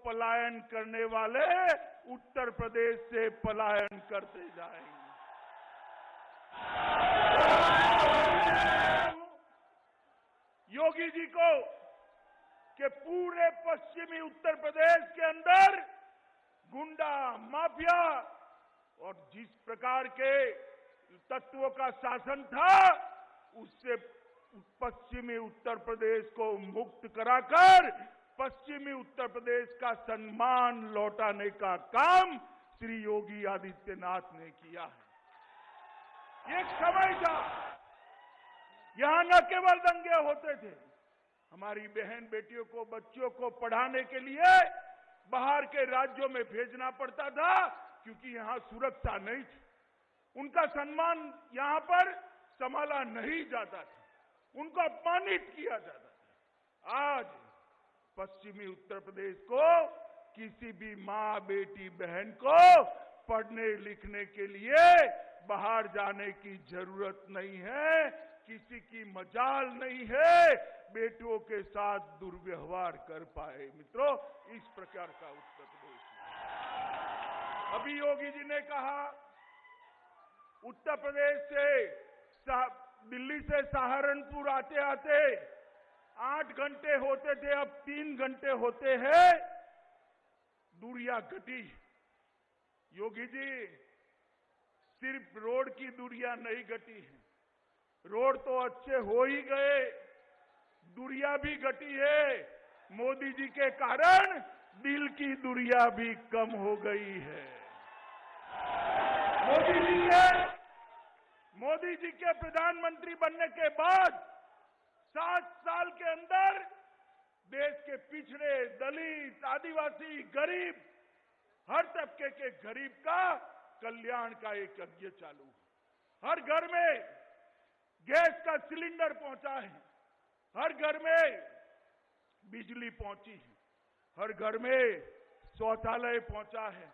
पलायन करने वाले उत्तर प्रदेश से पलायन करते जाएंगे। योगी जी को कि पूरे पश्चिमी उत्तर प्रदेश के अंदर गुंडा माफिया और जिस प्रकार के तत्वों का शासन था उससे पश्चिमी उत्तर प्रदेश को मुक्त कराकर पश्चिमी उत्तर प्रदेश का सम्मान लौटाने का काम श्री योगी आदित्यनाथ ने किया है। एक समय था यहां न केवल दंगे होते थे, हमारी बहन बेटियों को बच्चियों को पढ़ाने के लिए बाहर के राज्यों में भेजना पड़ता था क्योंकि यहां सुरक्षा नहीं थी, उनका सम्मान यहां पर संभाला नहीं जाता था, उनको अपमानित किया जाता था। आज पश्चिमी उत्तर प्रदेश को किसी भी मां बेटी बहन को पढ़ने लिखने के लिए बाहर जाने की जरूरत नहीं है, किसी की मजाल नहीं है बेटियों के साथ दुर्व्यवहार कर पाए। मित्रों, इस प्रकार का उत्तर प्रदेश अभी योगी जी ने कहा उत्तर प्रदेश से दिल्ली से सहारनपुर आते आते 8 घंटे होते थे, अब 3 घंटे होते हैं। दूरियां घटी। योगी जी, सिर्फ रोड की दूरियां नहीं घटी है, रोड तो अच्छे हो ही गए, दूरियां भी घटी है। मोदी जी के कारण दिल की दूरियां भी कम हो गई है। मोदी जी के प्रधानमंत्री बनने के बाद 7 साल के अंदर देश के पिछड़े, दलित, आदिवासी, गरीब, हर तबके के गरीब का कल्याण का एक यज्ञ चालू है। हर घर में गैस का सिलेंडर पहुंचा है, हर घर में बिजली पहुंची है, हर घर में शौचालय पहुंचा है,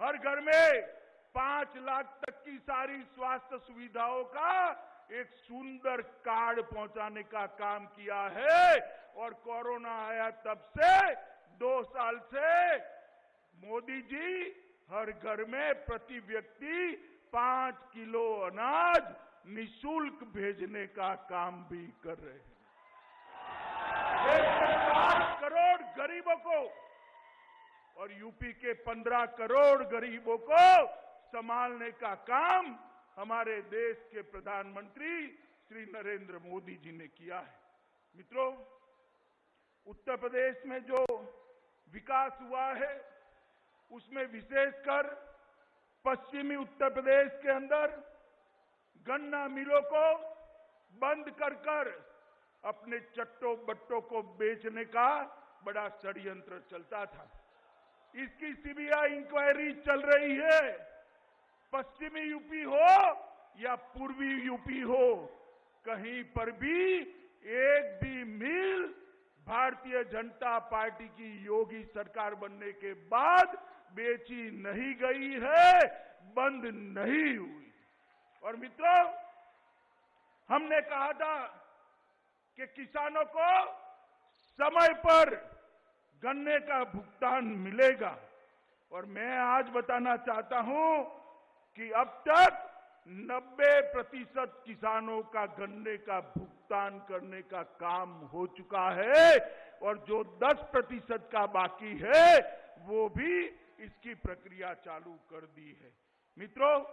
हर घर में 5 लाख तक की सारी स्वास्थ्य सुविधाओं का एक सुंदर कार्ड पहुंचाने का काम किया है। और कोरोना आया तब से 2 साल से मोदी जी हर घर में प्रति व्यक्ति 5 किलो अनाज निःशुल्क भेजने का काम भी कर रहे हैं। 5 करोड़ गरीबों को और यूपी के 15 करोड़ गरीबों को संभालने का काम हमारे देश के प्रधानमंत्री श्री नरेंद्र मोदी जी ने किया है। मित्रों, उत्तर प्रदेश में जो विकास हुआ है उसमें विशेषकर पश्चिमी उत्तर प्रदेश के अंदर गन्ना मिलों को बंद कर अपने चट्टो बट्टों को बेचने का बड़ा षड्यंत्र चलता था। इसकी सीबीआई इंक्वायरी चल रही है। पश्चिमी यूपी हो या पूर्वी यूपी हो, कहीं पर भी एक भी मिल भारतीय जनता पार्टी की योगी सरकार बनने के बाद बेची नहीं गई है, बंद नहीं हुई। और मित्रों, हमने कहा था कि किसानों को समय पर गन्ने का भुगतान मिलेगा और मैं आज बताना चाहता हूं कि अब तक 90% किसानों का गन्ने का भुगतान करने का काम हो चुका है और जो 10% का बाकी है वो भी इसकी प्रक्रिया चालू कर दी है। मित्रों,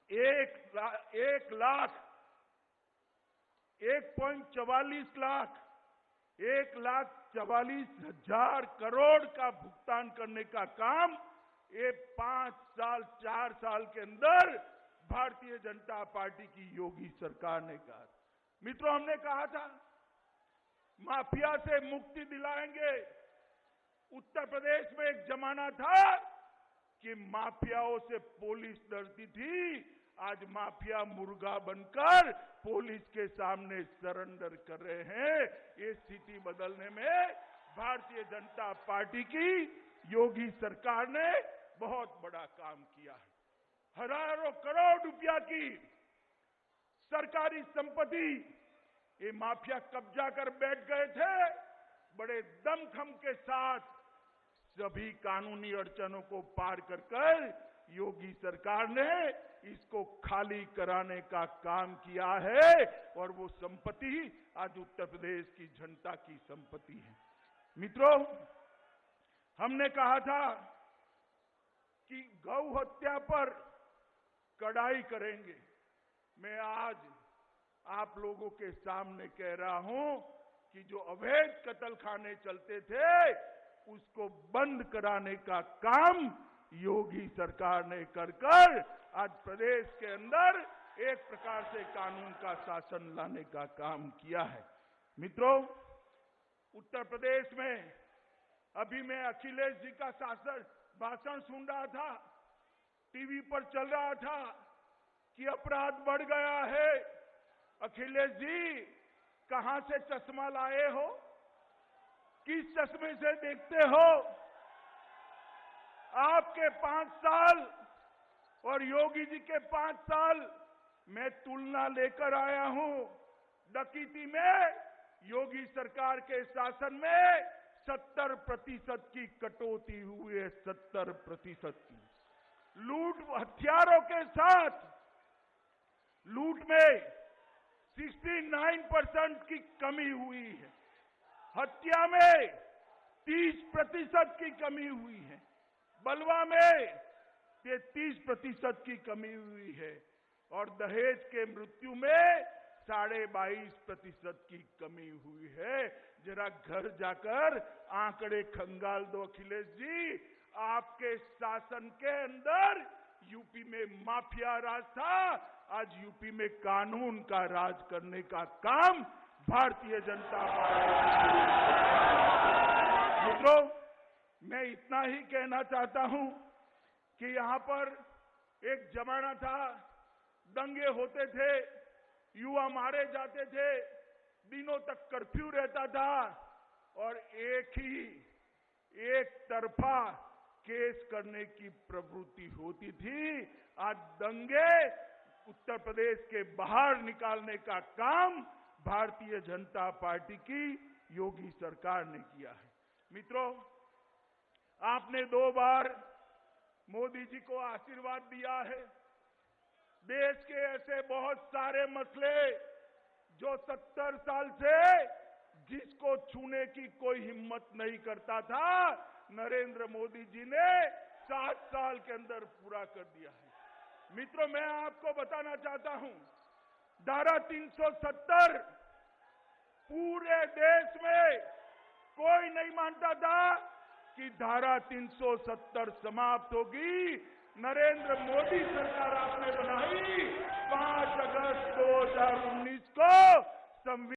1,44,000 करोड़ का भुगतान करने का काम ये 4 साल के अंदर भारतीय जनता पार्टी की योगी सरकार ने कहा। मित्रों, हमने कहा था माफिया से मुक्ति दिलाएंगे। उत्तर प्रदेश में एक जमाना था कि माफियाओं से पुलिस डरती थी, आज माफिया मुर्गा बनकर पुलिस के सामने सरेंडर कर रहे हैं। ये स्थिति बदलने में भारतीय जनता पार्टी की योगी सरकार ने बहुत बड़ा काम किया है। हजारों करोड़ रुपया की सरकारी संपत्ति ये माफिया कब्जा कर बैठ गए थे। बड़े दमखम के साथ सभी कानूनी अड़चनों को पार कर योगी सरकार ने इसको खाली कराने का काम किया है और वो संपत्ति आज उत्तर प्रदेश की जनता की संपत्ति है। मित्रों, हमने कहा था कि गौ हत्या पर कड़ाई करेंगे। मैं आज आप लोगों के सामने कह रहा हूं कि जो अवैध कत्लखाने चलते थे उसको बंद कराने का काम योगी सरकार ने कर आज प्रदेश के अंदर एक प्रकार से कानून का शासन लाने का काम किया है। मित्रों, उत्तर प्रदेश में अभी मैं अखिलेश जी का भाषण सुन रहा था, टीवी पर चल रहा था कि अपराध बढ़ गया है। अखिलेश जी, कहां से चश्मा लाए हो? किस चश्मे से देखते हो? आपके 5 साल और योगी जी के 5 साल मैं तुलना लेकर आया हूं। डकैती में योगी सरकार के शासन में 70% की कटौती हुई है, 70% की। लूट हथियारों के साथ लूट में 69% की कमी हुई है। हत्या में 30% की कमी हुई है। बलवा में 33% की कमी हुई है और दहेज के मृत्यु में 22.5% की कमी हुई है। जरा घर जाकर आंकड़े खंगाल दो अखिलेश जी। आपके शासन के अंदर यूपी में माफिया राज था, आज यूपी में कानून का राज करने का काम भारतीय जनता पार्टी। मित्रों, मैं इतना ही कहना चाहता हूं कि यहां पर एक जमाना था, दंगे होते थे, युवा मारे जाते थे, दिनों तक कर्फ्यू रहता था और एक तरफा केस करने की प्रवृत्ति होती थी। आज दंगे उत्तर प्रदेश के बाहर निकालने का काम भारतीय जनता पार्टी की योगी सरकार ने किया है। मित्रों, आपने 2 बार मोदी जी को आशीर्वाद दिया है। देश के ऐसे बहुत सारे मसले जो 70 साल से जिसको छूने की कोई हिम्मत नहीं करता था, नरेंद्र मोदी जी ने 7 साल के अंदर पूरा कर दिया है। मित्रों, मैं आपको बताना चाहता हूं, धारा 370 पूरे देश में कोई नहीं मानता था कि धारा 370 समाप्त होगी। नरेंद्र मोदी सरकार आपने बनाई 5 अगस्त 2019 को संविधान